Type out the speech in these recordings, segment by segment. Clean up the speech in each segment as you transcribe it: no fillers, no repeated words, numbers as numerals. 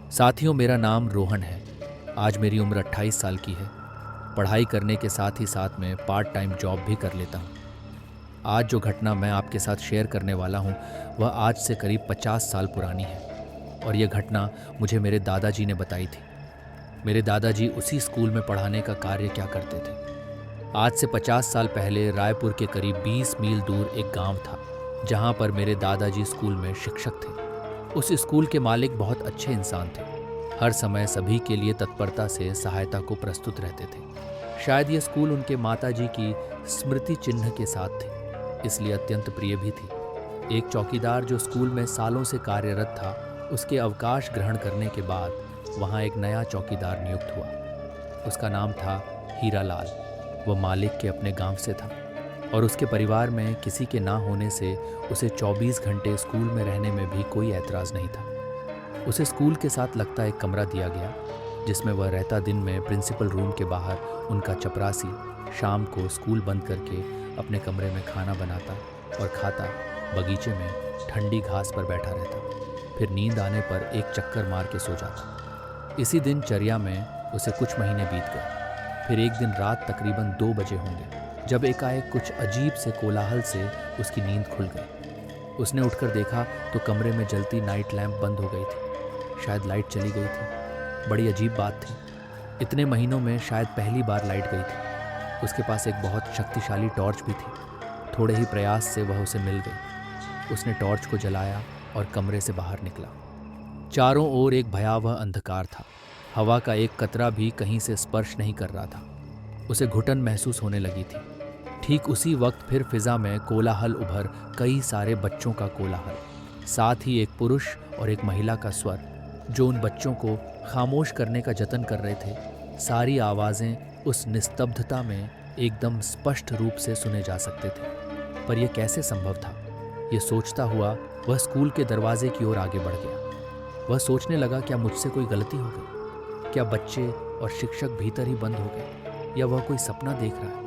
साथियों, मेरा नाम रोहन है। आज मेरी उम्र 28 साल की है। पढ़ाई करने के साथ ही साथ मैं पार्ट टाइम जॉब भी कर लेता हूँ। आज जो घटना मैं आपके साथ शेयर करने वाला हूँ वह आज से करीब 50 साल पुरानी है और यह घटना मुझे मेरे दादाजी ने बताई थी। मेरे दादाजी उसी स्कूल में पढ़ाने का कार्य क्या करते थे। आज से 50 साल पहले रायपुर के करीब 20 मील दूर एक गांव था जहां पर मेरे दादाजी स्कूल में शिक्षक थे। उस स्कूल के मालिक बहुत अच्छे इंसान थे। हर समय सभी के लिए तत्परता से सहायता को प्रस्तुत रहते थे। शायद ये स्कूल उनके माताजी की स्मृति चिन्ह के साथ थी, इसलिए अत्यंत प्रिय भी थी। एक चौकीदार जो स्कूल में सालों से कार्यरत था, उसके अवकाश ग्रहण करने के बाद वहाँ एक नया चौकीदार नियुक्त हुआ। उसका नाम था हीरालाल। वह मालिक के अपने गांव से था और उसके परिवार में किसी के ना होने से उसे 24 घंटे स्कूल में रहने में भी कोई ऐतराज़ नहीं था। उसे स्कूल के साथ लगता एक कमरा दिया गया जिसमें वह रहता। दिन में प्रिंसिपल रूम के बाहर उनका चपरासी शाम को स्कूल बंद करके अपने कमरे में खाना बनाता और खाता, बगीचे में ठंडी घास पर बैठा रहता। फिर नींद आने पर एक चक्कर मार के सो जाता। इसी दिनचर्या में उसे कुछ महीने बीत गए। फिर एक दिन रात तकरीबन 2 बजे होंगे जब एकाएक कुछ अजीब से कोलाहल से उसकी नींद खुल गई। उसने उठकर देखा तो कमरे में जलती नाइट लैंप बंद हो गई थी। शायद लाइट चली गई थी। बड़ी अजीब बात थी। इतने महीनों में शायद पहली बार लाइट गई थी। उसके पास एक बहुत शक्तिशाली टॉर्च भी थी। थोड़े ही प्रयास से वह उसे मिल गई। उसने टॉर्च को जलाया और कमरे से बाहर निकला। चारों ओर एक भयावह अंधकार था। हवा का एक कतरा भी कहीं से स्पर्श नहीं कर रहा था। उसे घुटन महसूस होने लगी थी। ठीक उसी वक्त फिर फिजा में कोलाहल उभर, कई सारे बच्चों का कोलाहल, साथ ही एक पुरुष और एक महिला का स्वर जो उन बच्चों को खामोश करने का जतन कर रहे थे। सारी आवाज़ें उस निस्तब्धता में एकदम स्पष्ट रूप से सुने जा सकते थे। पर यह कैसे संभव था? ये सोचता हुआ वह स्कूल के दरवाजे की ओर आगे बढ़ गया। वह सोचने लगा, क्या मुझसे कोई गलती हो गई? क्या बच्चे और शिक्षक भीतर ही बंद हो गए या वह कोई सपना देख रहा है?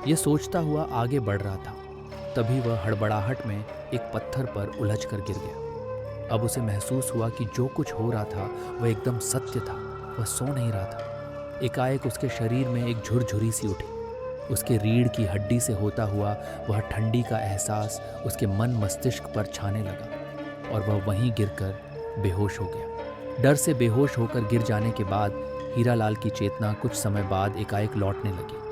यह सोचता हुआ आगे बढ़ रहा था। तभी वह हड़बड़ाहट में एक पत्थर पर उलझ कर गिर गया। अब उसे महसूस हुआ कि जो कुछ हो रहा था वह एकदम सत्य था। वह सो नहीं रहा था। एकाएक उसके शरीर में एक झुरझुरी सी उठी। उसके रीढ़ की हड्डी से होता हुआ वह ठंडी का एहसास उसके मन मस्तिष्क पर छाने लगा और वह वहीं गिरकर बेहोश हो गया। डर से बेहोश होकर गिर जाने के बाद हीरालाल की चेतना कुछ समय बाद एकाएक लौटने लगी।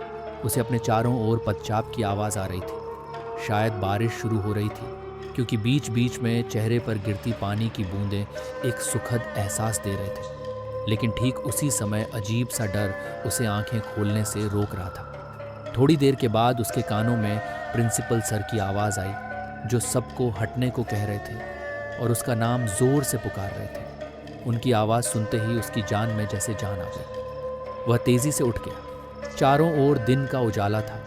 उसे अपने चारों ओर पदचाप की आवाज़ आ रही थी। शायद बारिश शुरू हो रही थी, क्योंकि बीच बीच में चेहरे पर गिरती पानी की बूंदें एक सुखद एहसास दे रहे थे। लेकिन ठीक उसी समय अजीब सा डर उसे आंखें खोलने से रोक रहा था। थोड़ी देर के बाद उसके कानों में प्रिंसिपल सर की आवाज़ आई, जो सबको हटने को कह रहे थे और उसका नाम जोर से पुकार रहे थे। उनकी आवाज़ सुनते ही उसकी जान में जैसे जान आ गई। वह तेज़ी से उठ गया। चारों ओर दिन का उजाला था।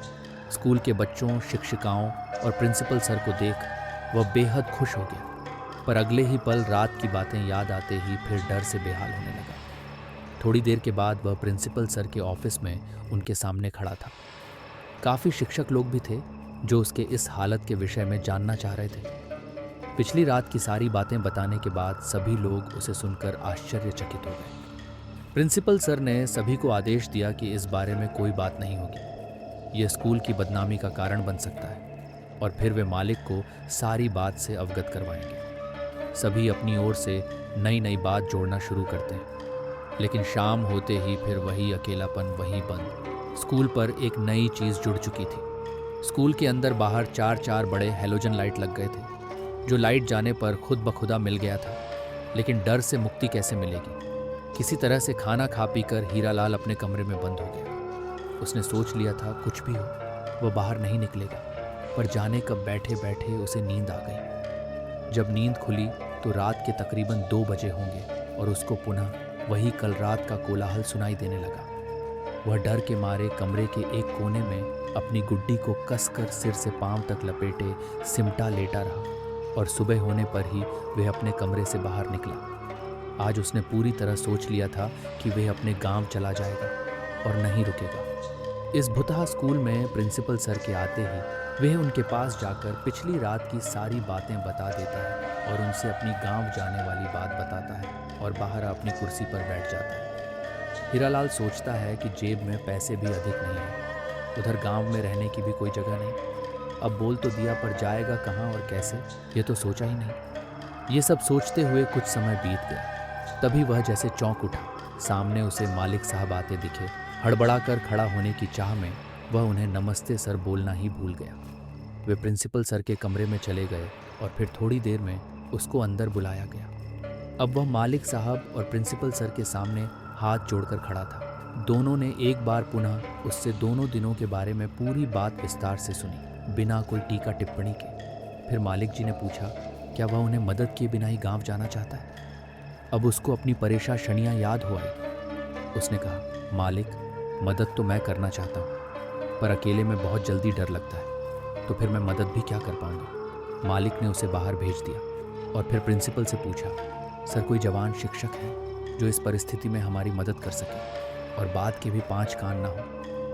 स्कूल के बच्चों, शिक्षिकाओं और प्रिंसिपल सर को देख वह बेहद खुश हो गया। पर अगले ही पल रात की बातें याद आते ही फिर डर से बेहाल होने लगा। थोड़ी देर के बाद वह प्रिंसिपल सर के ऑफिस में उनके सामने खड़ा था। काफ़ी शिक्षक लोग भी थे जो उसके इस हालत के विषय में जानना चाह रहे थे। पिछली रात की सारी बातें बताने के बाद सभी लोग उसे सुनकर आश्चर्यचकित हो गए। प्रिंसिपल सर ने सभी को आदेश दिया कि इस बारे में कोई बात नहीं होगी। यह स्कूल की बदनामी का कारण बन सकता है और फिर वे मालिक को सारी बात से अवगत करवाएंगे। सभी अपनी ओर से नई नई बात जोड़ना शुरू करते हैं, लेकिन शाम होते ही फिर वही अकेलापन, वही बंद। स्कूल पर एक नई चीज़ जुड़ चुकी थी। स्कूल के अंदर बाहर 4-4 बड़े हैलोजन लाइट लग गए थे, जो लाइट जाने पर खुद ब खुदा मिल गया था। लेकिन डर से मुक्ति कैसे मिलेगी? किसी तरह से खाना खा पी कर हीरालाल अपने कमरे में बंद हो गया। उसने सोच लिया था कुछ भी हो वह बाहर नहीं निकलेगा। पर जाने कब बैठे बैठे उसे नींद आ गई। जब नींद खुली तो रात के तकरीबन 2 बजे होंगे और उसको पुनः वही कल रात का कोलाहल सुनाई देने लगा। वह डर के मारे कमरे के एक कोने में अपनी गुड्डी को कसकर सिर से पांव तक लपेटे सिमटा लेटा रहा और सुबह होने पर ही वह अपने कमरे से बाहर निकला। आज उसने पूरी तरह सोच लिया था कि वह अपने गांव चला जाएगा और नहीं रुकेगा। इस भुतहा स्कूल में प्रिंसिपल सर के आते ही वह उनके पास जाकर पिछली रात की सारी बातें बता देता है और उनसे अपनी गांव जाने वाली बात बताता है और बाहर अपनी कुर्सी पर बैठ जाता है। हीरालाल सोचता है कि जेब में पैसे भी अधिक नहीं है, उधर गांव में रहने की भी कोई जगह नहीं। अब बोल तो दिया पर जाएगा कहाँ और कैसे, ये तो सोचा ही नहीं। ये सब सोचते हुए कुछ समय बीत गया। तभी वह जैसे चौंक उठा। सामने उसे मालिक साहब आते दिखे। हड़बड़ाकर खड़ा होने की चाह में वह उन्हें नमस्ते सर बोलना ही भूल गया। वे प्रिंसिपल सर के कमरे में चले गए और फिर थोड़ी देर में उसको अंदर बुलाया गया। अब वह मालिक साहब और प्रिंसिपल सर के सामने हाथ जोड़कर खड़ा था। दोनों ने एक बार पुनः उससे दोनों दिनों के बारे में पूरी बात विस्तार से सुनी, बिना कोई टीका टिप्पणी के। फिर मालिक जी ने पूछा, क्या वह उन्हें मदद किए बिना ही गांव जाना चाहता है? अब उसको अपनी परेशानियां याद हो आई। उसने कहा, मालिक, मदद तो मैं करना चाहता हूँ, पर अकेले में बहुत जल्दी डर लगता है, तो फिर मैं मदद भी क्या कर पाऊंगा। मालिक ने उसे बाहर भेज दिया और फिर प्रिंसिपल से पूछा, सर कोई जवान शिक्षक है जो इस परिस्थिति में हमारी मदद कर सके और बात के भी 5 कान ना हो?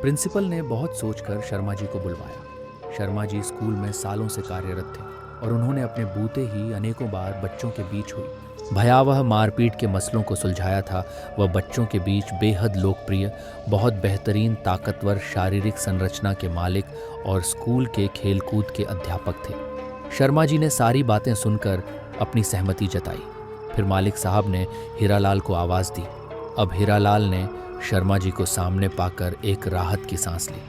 प्रिंसिपल ने बहुत सोचकर शर्मा जी को बुलवाया। शर्मा जी स्कूल में सालों से कार्यरत थे और उन्होंने अपने बूते ही अनेकों बार बच्चों के बीच हुई भयावह मारपीट के मसलों को सुलझाया था। वह बच्चों के बीच बेहद लोकप्रिय, बहुत बेहतरीन ताकतवर शारीरिक संरचना के मालिक और स्कूल के खेलकूद के अध्यापक थे। शर्मा जी ने सारी बातें सुनकर अपनी सहमति जताई। फिर मालिक साहब ने हीरालाल को आवाज़ दी। अब हीरालाल ने शर्मा जी को सामने पाकर एक राहत की सांस ली।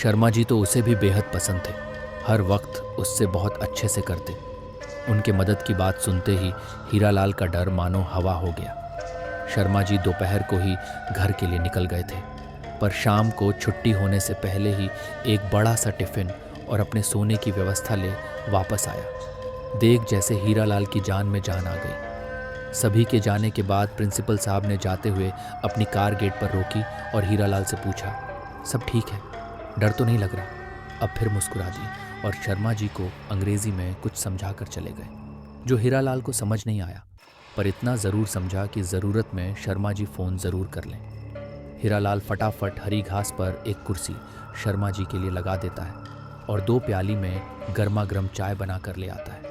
शर्मा जी तो उसे भी बेहद पसंद थे, हर वक्त उससे बहुत अच्छे से करते। उनके मदद की बात सुनते ही हीरालाल का डर मानो हवा हो गया। शर्मा जी दोपहर को ही घर के लिए निकल गए थे, पर शाम को छुट्टी होने से पहले ही एक बड़ा सा टिफ़िन और अपने सोने की व्यवस्था ले वापस आया। देख जैसे हीरालाल की जान में जान आ गई। सभी के जाने के बाद प्रिंसिपल साहब ने जाते हुए अपनी कार गेट पर रोकी और हीरालाल से पूछा, सब ठीक है, डर तो नहीं लग रहा? अब फिर मुस्कुरा दी और शर्मा जी को अंग्रेजी में कुछ समझा कर चले गए, जो हीरालाल को समझ नहीं आया, पर इतना ज़रूर समझा कि ज़रूरत में शर्मा जी फ़ोन ज़रूर कर लें। हीरालाल फटाफट हरी घास पर एक कुर्सी शर्मा जी के लिए लगा देता है और 2 प्याली में गर्मा गर्म चाय बना कर ले आता है।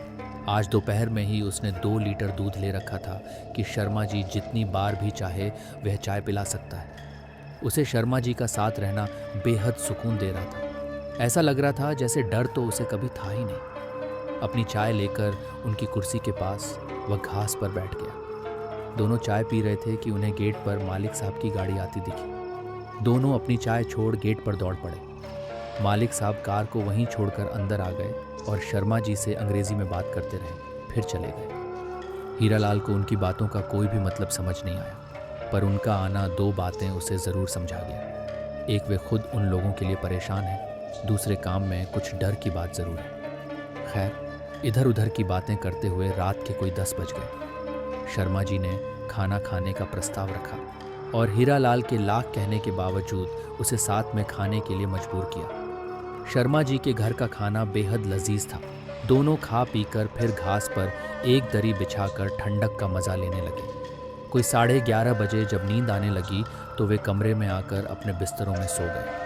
आज दोपहर में ही उसने 2 लीटर दूध ले रखा था कि शर्मा जी जितनी बार भी चाहे वह चाय पिला सकता है। उसे शर्मा जी का साथ रहना बेहद सुकून दे रहा था। ऐसा लग रहा था जैसे डर तो उसे कभी था ही नहीं। अपनी चाय लेकर उनकी कुर्सी के पास वह घास पर बैठ गया। दोनों चाय पी रहे थे कि उन्हें गेट पर मालिक साहब की गाड़ी आती दिखी। दोनों अपनी चाय छोड़ गेट पर दौड़ पड़े। मालिक साहब कार को वहीं छोड़कर अंदर आ गए और शर्मा जी से अंग्रेजी में बात करते रहे, फिर चले गए। हीरालाल को उनकी बातों का कोई भी मतलब समझ नहीं आया, पर उनका आना 2 बातें उसे ज़रूर समझा गया। एक, वे खुद उन लोगों के लिए परेशान हैं, दूसरे काम में कुछ डर की बात ज़रूर है। खैर, इधर उधर की बातें करते हुए रात के कोई 10 बज गए। शर्मा जी ने खाना खाने का प्रस्ताव रखा और हीरालाल के लाख कहने के बावजूद उसे साथ में खाने के लिए मजबूर किया। शर्मा जी के घर का खाना बेहद लजीज था। दोनों खा पीकर फिर घास पर एक दरी बिछाकर ठंडक का मज़ा लेने लगे। कोई 11:30 बजे जब नींद आने लगी तो वे कमरे में आकर अपने बिस्तरों में सो गए।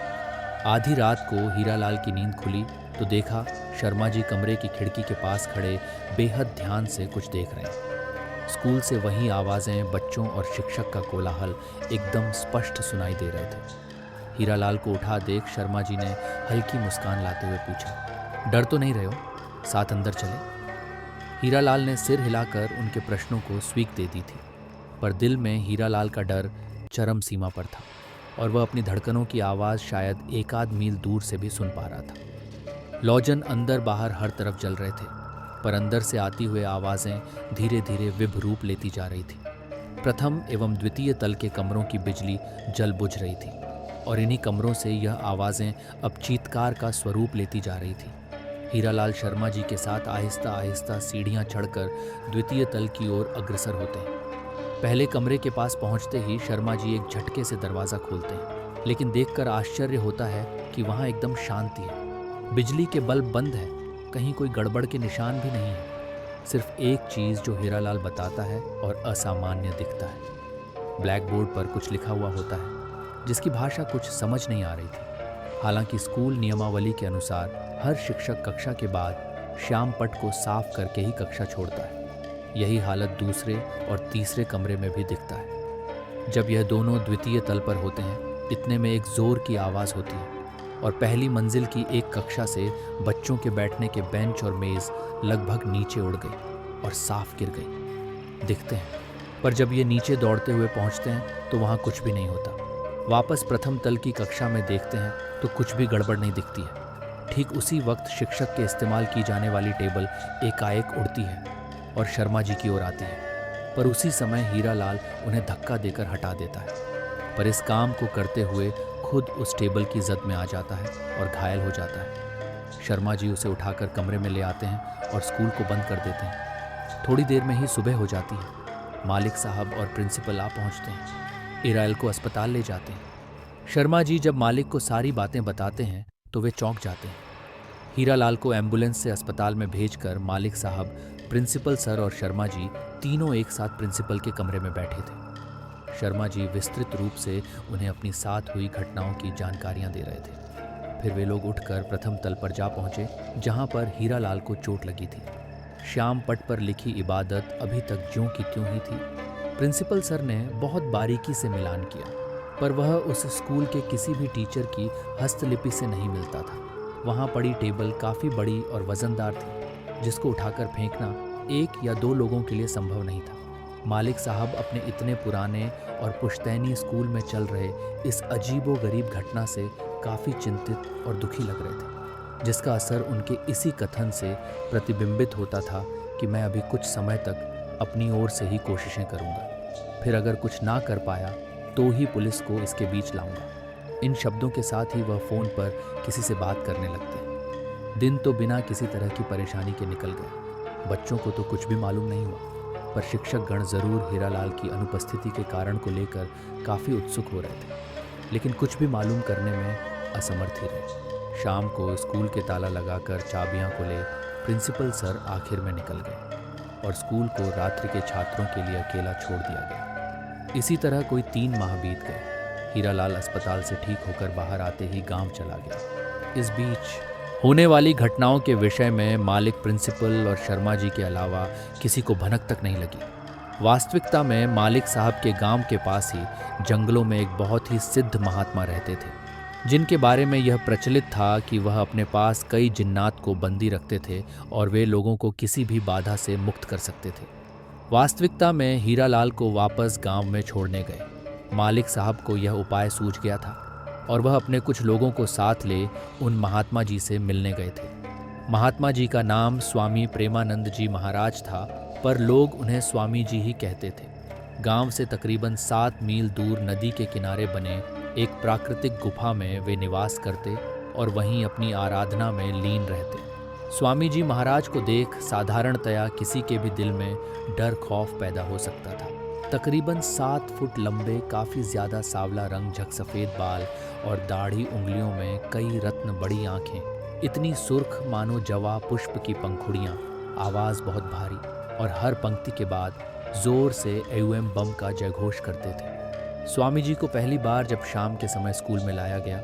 आधी रात को हीरालाल की नींद खुली तो देखा शर्मा जी कमरे की खिड़की के पास खड़े बेहद ध्यान से कुछ देख रहे हैं। स्कूल से वही आवाज़ें, बच्चों और शिक्षक का कोलाहल एकदम स्पष्ट सुनाई दे रहे थे। हीरालाल को उठा देख शर्मा जी ने हल्की मुस्कान लाते हुए पूछा, डर तो नहीं रहे हो? साथ अंदर चले? हीरालाल ने सिर हिलाकर उनके प्रश्नों को स्वीक दे दी थी, पर दिल में हीरालाल का डर चरम सीमा पर था और वह अपनी धड़कनों की आवाज़ शायद 1 मील दूर से भी सुन पा रहा था। लॉजन अंदर बाहर हर तरफ जल रहे थे, पर अंदर से आती हुई आवाज़ें धीरे धीरे विभ रूप लेती जा रही थी। प्रथम एवं द्वितीय तल के कमरों की बिजली जल बुझ रही थी और इन्हीं कमरों से यह आवाज़ें अब चीत्कार का स्वरूप लेती जा रही थी। हीरालाल शर्मा जी के साथ आहिस्ता आहिस्ता सीढ़ियाँ चढ़कर द्वितीय तल की ओर अग्रसर होते हैं। पहले कमरे के पास पहुंचते ही शर्मा जी एक झटके से दरवाज़ा खोलते हैं, लेकिन देखकर आश्चर्य होता है कि वहाँ एकदम शांति है। बिजली के बल्ब बंद है, कहीं कोई गड़बड़ के निशान भी नहीं है। सिर्फ एक चीज़ जो हीरालाल बताता है और असामान्य दिखता है। ब्लैक बोर्ड पर कुछ लिखा हुआ होता है जिसकी भाषा कुछ समझ नहीं आ रही थी। हालांकि स्कूल नियमावली के अनुसार हर शिक्षक कक्षा के बाद श्याम पट को साफ करके ही कक्षा छोड़ता है। यही हालत दूसरे और तीसरे कमरे में भी दिखता है। जब यह दोनों द्वितीय तल पर होते हैं, इतने में एक जोर की आवाज़ होती है और पहली मंजिल की एक कक्षा से बच्चों के बैठने के बेंच और मेज़ लगभग नीचे उड़ गई और साफ गिर गई दिखते हैं। पर जब ये नीचे दौड़ते हुए पहुंचते हैं तो वहाँ कुछ भी नहीं होता। वापस प्रथम तल की कक्षा में देखते हैं तो कुछ भी गड़बड़ नहीं दिखती है। ठीक उसी वक्त शिक्षक के इस्तेमाल की जाने वाली टेबल एकाएक उड़ती है और शर्मा जी की ओर आती है, पर उसी समय हीरालाल उन्हें धक्का देकर हटा देता है। पर इस काम को करते हुए खुद उस टेबल की जद में आ जाता है और घायल हो जाता है। शर्मा जी उसे उठाकर कमरे में ले आते हैं और स्कूल को बंद कर देते हैं। थोड़ी देर में ही सुबह हो जाती है। मालिक साहब और प्रिंसिपल आ पहुंचते हैं। इरायल को अस्पताल ले जाते हैं। शर्मा जी जब मालिक को सारी बातें बताते हैं तो वे चौंक जाते हैं। हीरालाल को एम्बुलेंस से अस्पताल में भेजकर मालिक साहब, प्रिंसिपल सर और शर्मा जी तीनों एक साथ प्रिंसिपल के कमरे में बैठे थे। शर्मा जी विस्तृत रूप से उन्हें अपनी साथ हुई घटनाओं की जानकारियां दे रहे थे। फिर वे लोग उठकर प्रथम तल पर जा पहुंचे, जहां पर हीरालाल को चोट लगी थी। श्याम पट पर लिखी इबादत अभी तक ज्यों की त्यों ही थी। प्रिंसिपल सर ने बहुत बारीकी से मिलान किया, पर वह उस स्कूल के किसी भी टीचर की हस्तलिपि से नहीं मिलता था। वहाँ पड़ी टेबल काफ़ी बड़ी और वजनदार थी, जिसको उठाकर फेंकना एक या दो लोगों के लिए संभव नहीं था। मालिक साहब अपने इतने पुराने और पुश्तैनी स्कूल में चल रहे इस अजीबो-गरीब घटना से काफ़ी चिंतित और दुखी लग रहे थे, जिसका असर उनके इसी कथन से प्रतिबिंबित होता था कि मैं अभी कुछ समय तक अपनी ओर से ही कोशिशें करूंगा, फिर अगर कुछ ना कर पाया तो ही पुलिस को इसके बीच लाऊंगा। इन शब्दों के साथ ही वह फ़ोन पर किसी से बात करने लगते। दिन तो बिना किसी तरह की परेशानी के निकल गए। बच्चों को तो कुछ भी मालूम नहीं हुआ, पर शिक्षक गण ज़रूर हीरालाल की अनुपस्थिति के कारण को लेकर काफ़ी उत्सुक हो रहे थे, लेकिन कुछ भी मालूम करने में असमर्थ ही रहे। शाम को स्कूल के ताला लगाकर चाबियां को ले प्रिंसिपल सर आखिर में निकल गए और स्कूल को रात्रि के छात्रों के लिए अकेला छोड़ दिया गया। इसी तरह कोई 3 माह बीत गए। हीरालाल अस्पताल से ठीक होकर बाहर आते ही गांव चला गया। इस बीच होने वाली घटनाओं के विषय में मालिक, प्रिंसिपल और शर्मा जी के अलावा किसी को भनक तक नहीं लगी। वास्तविकता में मालिक साहब के गांव के पास ही जंगलों में एक बहुत ही सिद्ध महात्मा रहते थे, जिनके बारे में यह प्रचलित था कि वह अपने पास कई जिन्नात को बंदी रखते थे और वे लोगों को किसी भी बाधा से मुक्त कर सकते थे। वास्तविकता में हीरालाल को वापस गांव में छोड़ने गए। मालिक साहब को यह उपाय सूझ गया था और वह अपने कुछ लोगों को साथ ले उन महात्मा जी से मिलने गए थे। महात्मा जी का नाम स्वामी प्रेमानंद जी महाराज था, पर लोग उन्हें स्वामी जी ही कहते थे। गांव से तकरीबन 7 मील दूर नदी के किनारे बने एक प्राकृतिक गुफा में वे निवास करते और वहीं अपनी आराधना में लीन रहते। स्वामी जी महाराज को देख साधारणतया किसी के भी दिल में डर खौफ पैदा हो सकता था। तकरीबन 7 फुट लंबे, काफ़ी ज़्यादा सांवला रंग, झक सफ़ेद बाल और दाढ़ी, उंगलियों में कई रत्न, बड़ी आँखें, इतनी सुर्ख मानो जवा पुष्प की पंखुड़ियाँ, आवाज़ बहुत भारी और हर पंक्ति के बाद जोर से एयूएम बम का जयघोष करते थे। स्वामी जी को पहली बार जब शाम के समय स्कूल में लाया गया,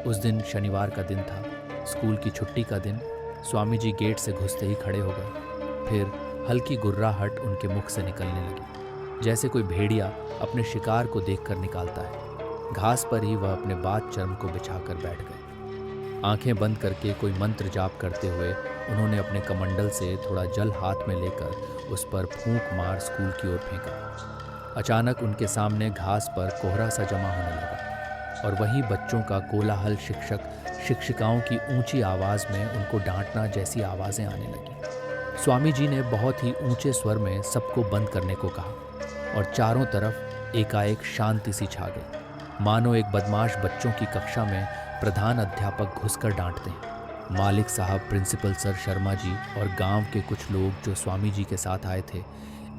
उस दिन शनिवार का दिन था, स्कूल की छुट्टी का दिन। स्वामी जी गेट से घुसते ही खड़े हो गए। फिर हल्की गुर्राहट उनके मुख से निकलने लगी, जैसे कोई भेड़िया अपने शिकार को देखकर निकालता है। घास पर ही वह अपने बात चर्म को बिछाकर बैठ गए। आंखें बंद करके कोई मंत्र जाप करते हुए उन्होंने अपने कमंडल से थोड़ा जल हाथ में लेकर उस पर फूंक मार स्कूल की ओर फेंका। अचानक उनके सामने घास पर कोहरा सा जमा होने लगा और वहीं बच्चों का कोलाहल, शिक्षक शिक्षिकाओं की ऊंची आवाज़ में उनको डांटना जैसी आवाज़ें आने लगीं। स्वामी जी ने बहुत ही ऊंचे स्वर में सबको बंद करने को कहा और चारों तरफ एकाएक शांति सी छा गई, मानो एक बदमाश बच्चों की कक्षा में प्रधान अध्यापक घुसकर डांटते हैं। मालिक साहब, प्रिंसिपल सर, शर्मा जी और गांव के कुछ लोग जो स्वामी जी के साथ आए थे,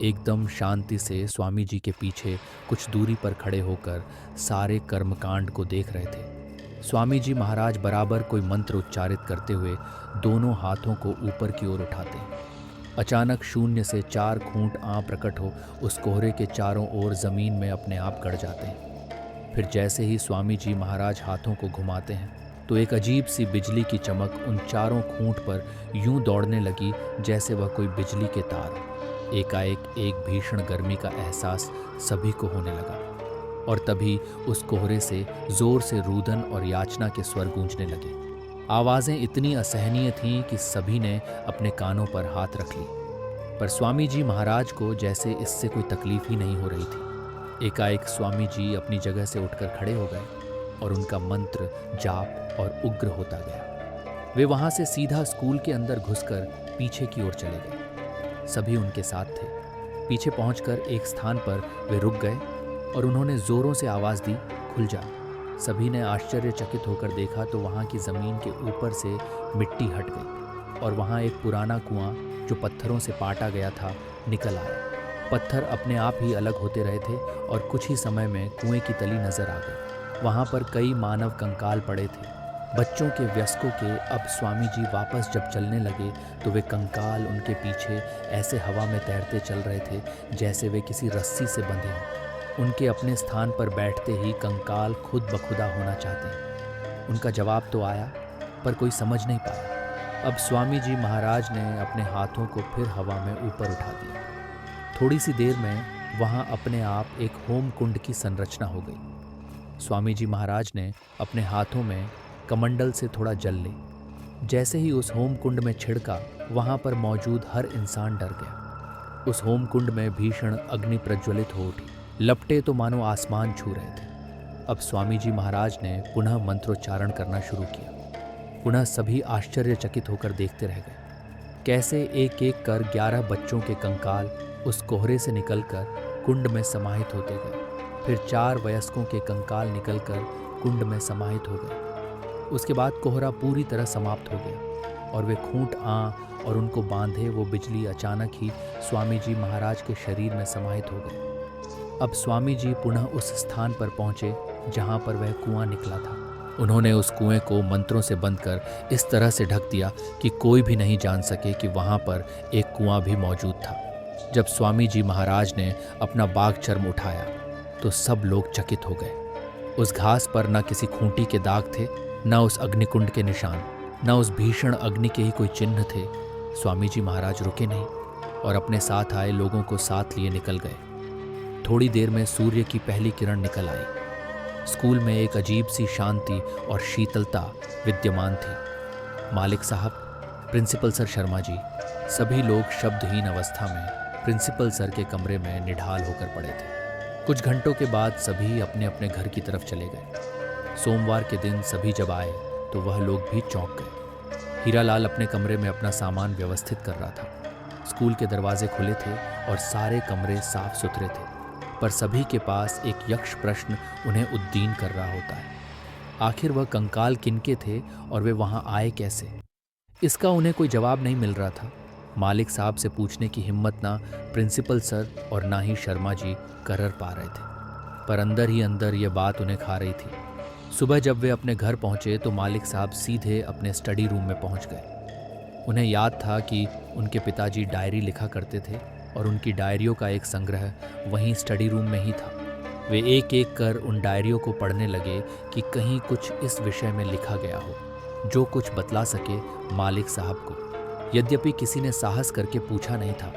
एकदम शांति से स्वामी जी के पीछे कुछ दूरी पर खड़े होकर सारे कर्मकांड को देख रहे थे। स्वामी जी महाराज बराबर कोई मंत्र उच्चारित करते हुए दोनों हाथों को ऊपर की ओर उठाते हैं। अचानक शून्य से 4 खूंट आं प्रकट हो उस कोहरे के चारों ओर जमीन में अपने आप गड़ जाते हैं। फिर जैसे ही स्वामी जी महाराज हाथों को घुमाते हैं, तो एक अजीब सी बिजली की चमक उन चारों खूंट पर यूं दौड़ने लगी जैसे वह कोई बिजली के तार। एकाएक एक भीषण गर्मी का एहसास सभी को होने लगा और तभी उस कोहरे से जोर से रूदन और याचना के स्वर गूंजने लगे। आवाज़ें इतनी असहनीय थीं कि सभी ने अपने कानों पर हाथ रख ली, पर स्वामी जी महाराज को जैसे इससे कोई तकलीफ ही नहीं हो रही थी। एकाएक स्वामी जी अपनी जगह से उठकर खड़े हो गए और उनका मंत्र जाप और उग्र होता गया। वे वहां से सीधा स्कूल के अंदर घुसकर पीछे की ओर चले गए। सभी उनके साथ थे। पीछे पहुंचकर एक स्थान पर वे रुक गए और उन्होंने जोरों से आवाज़ दी, खुल जा। सभी ने आश्चर्यचकित होकर देखा तो वहाँ की ज़मीन के ऊपर से मिट्टी हट गई और वहाँ एक पुराना कुआं जो पत्थरों से पाटा गया था निकल आया। पत्थर अपने आप ही अलग होते रहे थे और कुछ ही समय में कुएं की तली नजर आ गई। वहाँ पर कई मानव कंकाल पड़े थे, बच्चों के वयस्कों के। अब स्वामी जी वापस जब चलने लगे तो वे कंकाल उनके पीछे ऐसे हवा में तैरते चल रहे थे जैसे वे किसी रस्सी से बंधे हों। उनके अपने स्थान पर बैठते ही कंकाल खुद बखुदा होना चाहते हैं। उनका जवाब तो आया पर कोई समझ नहीं पाया। अब स्वामी जी महाराज ने अपने हाथों को फिर हवा में ऊपर उठा दिया। थोड़ी सी देर में वहाँ अपने आप एक होम कुंड की संरचना हो गई। स्वामी जी महाराज ने अपने हाथों में कमंडल से थोड़ा जल ले। जैसे ही उस होम कुंड में छिड़का, वहाँ पर मौजूद हर इंसान डर गया। उस होम कुंड में भीषण अग्नि प्रज्वलित हो उठी। लपटे तो मानो आसमान छू रहे थे। अब स्वामी जी महाराज ने पुनः मंत्रोच्चारण करना शुरू किया। पुनः सभी आश्चर्यचकित होकर देखते रह गए कैसे एक एक कर 11 बच्चों के कंकाल उस कोहरे से निकलकर कुंड में समाहित होते गए। फिर 4 वयस्कों के कंकाल निकलकर कुंड में समाहित हो गए। उसके बाद कोहरा पूरी तरह समाप्त हो गया और वे खूंट और उनको बांधे वो बिजली अचानक ही स्वामी जी महाराज के शरीर में समाहित हो गई। अब स्वामी जी पुनः उस स्थान पर पहुंचे जहां पर वह कुआं निकला था। उन्होंने उस कुएं को मंत्रों से बंद कर इस तरह से ढक दिया कि कोई भी नहीं जान सके कि वहां पर एक कुआं भी मौजूद था। जब स्वामी जी महाराज ने अपना बाघ चर्म उठाया तो सब लोग चकित हो गए। उस घास पर न किसी खूंटी के दाग थे, न उस अग्निकुंड के निशान, न उस भीषण अग्नि के ही कोई चिन्ह थे। स्वामी जी महाराज रुके नहीं और अपने साथ आए लोगों को साथ लिए निकल गए। थोड़ी देर में सूर्य की पहली किरण निकल आई। स्कूल में एक अजीब सी शांति और शीतलता विद्यमान थी। मालिक साहब, प्रिंसिपल सर शर्मा जी, सभी लोग शब्दहीन अवस्था में प्रिंसिपल सर के कमरे में निढाल होकर पड़े थे। कुछ घंटों के बाद सभी अपने अपने घर की तरफ चले गए। सोमवार के दिन सभी जब आए तो वह लोग भी चौंक गए। हीरालाल अपने कमरे में अपना सामान व्यवस्थित कर रहा था। स्कूल के दरवाजे खुले थे और सारे कमरे साफ सुथरे थे, पर सभी के पास एक यक्ष प्रश्न उन्हें उद्दीन कर रहा होता है। आखिर वह कंकाल किनके थे और वे वहां आए कैसे? इसका उन्हें कोई जवाब नहीं मिल रहा था। मालिक साहब से पूछने की हिम्मत ना प्रिंसिपल सर और ना ही शर्मा जी कर पा रहे थे, पर अंदर ही अंदर यह बात उन्हें खा रही थी। सुबह जब वे अपने घर पहुंचे तो मालिक साहब सीधे अपने स्टडी रूम में पहुंच गए। उन्हें याद था कि उनके पिताजी डायरी लिखा करते थे और उनकी डायरियों का एक संग्रह वहीं स्टडी रूम में ही था। वे एक एक कर उन डायरियों को पढ़ने लगे कि कहीं कुछ इस विषय में लिखा गया हो जो कुछ बतला सके मालिक साहब को। यद्यपि किसी ने साहस करके पूछा नहीं था,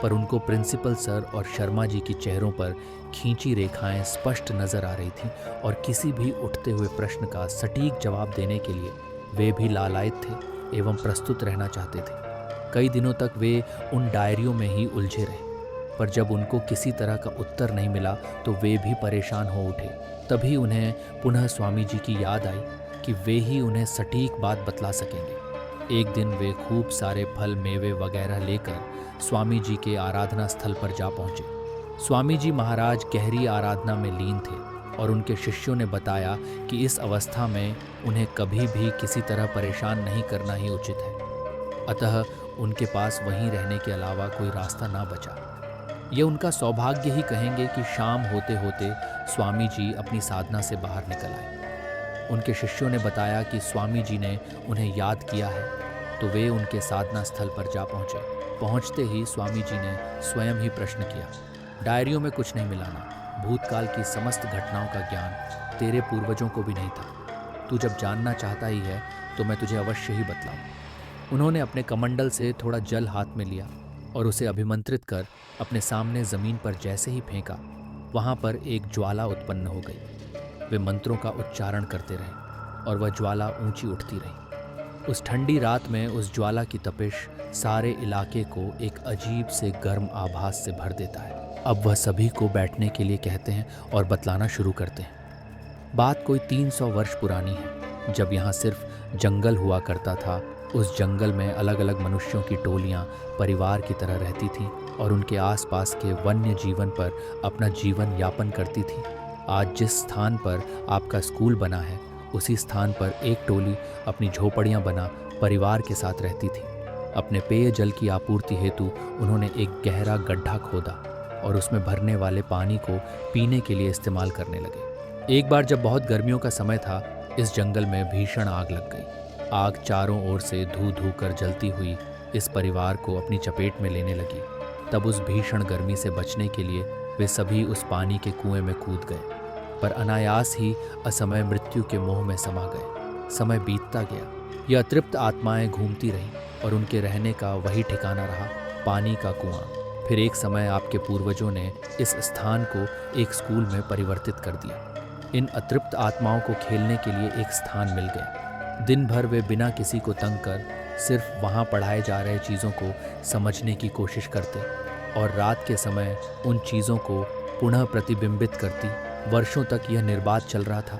पर उनको प्रिंसिपल सर और शर्मा जी की चेहरों पर खींची रेखाएं स्पष्ट नजर आ रही थीं और किसी भी उठते हुए प्रश्न का सटीक जवाब देने के लिए वे भी लालायित थे एवं प्रस्तुत रहना चाहते थे। कई दिनों तक वे उन डायरियों में ही उलझे रहे, पर जब उनको किसी तरह का उत्तर नहीं मिला तो वे भी परेशान हो उठे। तभी उन्हें पुनः स्वामी जी की याद आई कि वे ही उन्हें सटीक बात बतला सकेंगे। एक दिन वे खूब सारे फल मेवे वगैरह लेकर स्वामी जी के आराधना स्थल पर जा पहुंचे। स्वामी जी महाराज गहरी आराधना में लीन थे और उनके शिष्यों ने बताया कि इस अवस्था में उन्हें कभी भी किसी तरह परेशान नहीं करना ही उचित है। अतः उनके पास वहीं रहने के अलावा कोई रास्ता ना बचा। ये उनका सौभाग्य ही कहेंगे कि शाम होते होते स्वामी जी अपनी साधना से बाहर निकल आए। उनके शिष्यों ने बताया कि स्वामी जी ने उन्हें याद किया है, तो वे उनके साधना स्थल पर जा पहुंचे। पहुंचते ही स्वामी जी ने स्वयं ही प्रश्न किया, डायरियों में कुछ नहीं मिलाना, भूतकाल की समस्त घटनाओं का ज्ञान तेरे पूर्वजों को भी नहीं था। तू जब जानना चाहता ही है तो मैं तुझे अवश्य ही बतलाऊं। उन्होंने अपने कमंडल से थोड़ा जल हाथ में लिया और उसे अभिमंत्रित कर अपने सामने जमीन पर जैसे ही फेंका, वहां पर एक ज्वाला उत्पन्न हो गई। वे मंत्रों का उच्चारण करते रहे और वह ज्वाला ऊंची उठती रही। उस ठंडी रात में उस ज्वाला की तपिश सारे इलाके को एक अजीब से गर्म आभास से भर देता है। अब वह सभी को बैठने के लिए कहते हैं और बतलाना शुरू करते हैं। बात कोई 300 वर्ष पुरानी है, जब यहाँ सिर्फ जंगल हुआ करता था। उस जंगल में अलग अलग मनुष्यों की टोलियाँ परिवार की तरह रहती थीं और उनके आसपास के वन्य जीवन पर अपना जीवन यापन करती थी। आज जिस स्थान पर आपका स्कूल बना है, उसी स्थान पर एक टोली अपनी झोपड़ियाँ बना परिवार के साथ रहती थी। अपने पेयजल की आपूर्ति हेतु उन्होंने एक गहरा गड्ढा खोदा और उसमें भरने वाले पानी को पीने के लिए इस्तेमाल करने लगे। एक बार जब बहुत गर्मियों का समय था, इस जंगल में भीषण आग लग गई। आग चारों ओर से धू धू कर जलती हुई इस परिवार को अपनी चपेट में लेने लगी। तब उस भीषण गर्मी से बचने के लिए वे सभी उस पानी के कुएं में कूद गए, पर अनायास ही असमय मृत्यु के मोह में समा गए। समय बीतता गया, यह अतृप्त आत्माएं घूमती रहीं और उनके रहने का वही ठिकाना रहा, पानी का कुआं। फिर एक समय आपके पूर्वजों ने इस स्थान को एक स्कूल में परिवर्तित कर दिया। इन अतृप्त आत्माओं को खेलने के लिए एक स्थान मिल गया। दिन भर वे बिना किसी को तंग कर सिर्फ वहाँ पढ़ाए जा रहे चीज़ों को समझने की कोशिश करते और रात के समय उन चीज़ों को पुनः प्रतिबिंबित करती। वर्षों तक यह निर्बाध चल रहा था,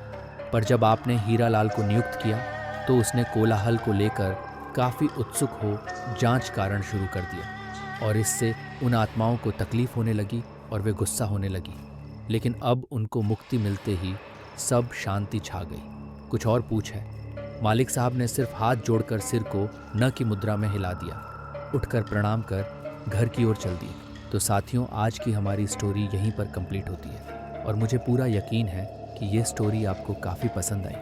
पर जब आपने हीरालाल को नियुक्त किया तो उसने कोलाहल को लेकर काफ़ी उत्सुक हो जांच कारण शुरू कर दिया और इससे उन आत्माओं को तकलीफ होने लगी और वे गुस्सा होने लगी। लेकिन अब उनको मुक्ति मिलते ही सब शांति छा गई। कुछ और पूछ है? मालिक साहब ने सिर्फ हाथ जोड़कर सिर को न की मुद्रा में हिला दिया, उठकर प्रणाम कर घर की ओर चल दिए। तो साथियों, आज की हमारी स्टोरी यहीं पर कंप्लीट होती है और मुझे पूरा यकीन है कि ये स्टोरी आपको काफ़ी पसंद आई।